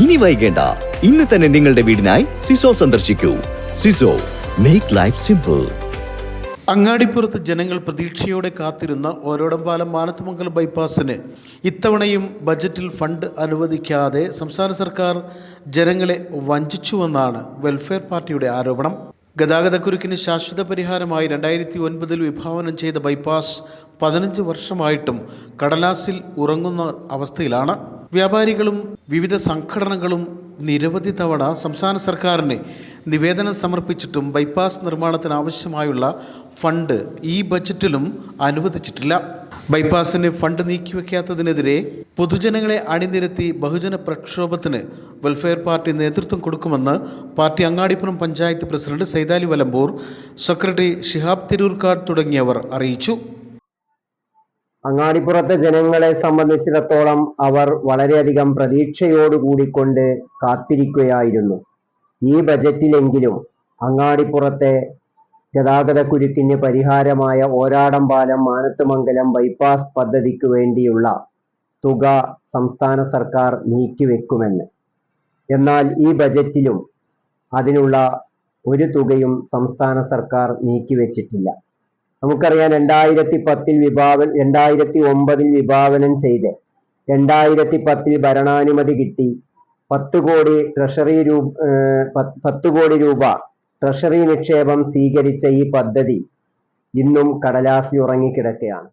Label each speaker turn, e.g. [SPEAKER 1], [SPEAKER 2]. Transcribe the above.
[SPEAKER 1] ഇനി വൈകേണ്ട, ഇന്ന് തന്നെ നിങ്ങളുടെ വീടിനായി സിസോ സന്ദർശിക്കൂ. സിസോ, മേക്ക് ലൈഫ് സിമ്പിൾ.
[SPEAKER 2] അങ്ങാടിപ്പുറത്ത് ജനങ്ങൾ പ്രതീക്ഷയോടെ കാത്തിരുന്ന ഓരോടംപാലം മാനത്തുമംഗലം ബൈപ്പാസിന് ഇത്തവണയും ബജറ്റിൽ ഫണ്ട് അനുവദിക്കാതെ സംസ്ഥാന സർക്കാർ ജനങ്ങളെ വഞ്ചിച്ചുവെന്നാണ് വെൽഫെയർ പാർട്ടിയുടെ ആരോപണം. ഗതാഗതക്കുരുക്കിന് ശാശ്വത പരിഹാരമായി 2009 വിഭാവനം ചെയ്ത ബൈപ്പാസ് 15 വർഷമായിട്ടും കടലാസിൽ ഉറങ്ങുന്ന അവസ്ഥയിലാണ്. വ്യാപാരികളും വിവിധ സംഘടനകളും നിരവധി തവണ സംസ്ഥാന സർക്കാരിന് നിവേദനം സമർപ്പിച്ചിട്ടും ബൈപ്പാസ് നിർമ്മാണത്തിന് ആവശ്യമായുള്ള ഫണ്ട് ഈ ബജറ്റിലും അനുവദിച്ചിട്ടില്ല. ബൈപ്പാസിന് ഫണ്ട് നീക്കിവെക്കാത്തതിനെതിരെ പൊതുജനങ്ങളെ അണിനിരത്തി ബഹുജന പ്രക്ഷോഭത്തിന് വെൽഫെയർ പാർട്ടി നേതൃത്വം കൊടുക്കുമെന്ന് party Angadippuram panchayat president Saithali Valambur, secretary Shihab Thirurkad തുടങ്ങിയവർ അറിയിച്ചു.
[SPEAKER 3] അങ്ങാടിപ്പുറത്തെ ജനങ്ങളെ സംബന്ധിച്ചിടത്തോളം അവർ വളരെയധികം പ്രതീക്ഷയോടുകൂടിക്കൊണ്ട് കാത്തിരിക്കുകയായിരുന്നു. ഈ ബജറ്റിലെങ്കിലും അങ്ങാടിപ്പുറത്തെ ഗതാഗതക്കുരുക്കിന് പരിഹാരമായ ഓരാടംപാലം മാനത്തുമംഗലം ബൈപ്പാസ് പദ്ധതിക്ക് വേണ്ടിയുള്ള തുക സംസ്ഥാന സർക്കാർ നീക്കിവെക്കുമെന്ന്. എന്നാൽ ഈ ബജറ്റിലും അതിനുള്ള ഒരു തുകയും സംസ്ഥാന സർക്കാർ നീക്കിവെച്ചിട്ടില്ല. നമുക്കറിയാം, 2009 വിഭാവനം ചെയ്ത് 2010 ഭരണാനുമതി കിട്ടി 10 കോടി രൂപ ട്രഷറി നിക്ഷേപം സ്വീകരിച്ച ഈ പദ്ധതി ഇന്നും കടലാസിൽ ഉറങ്ങിക്കിടക്കുകയാണ്.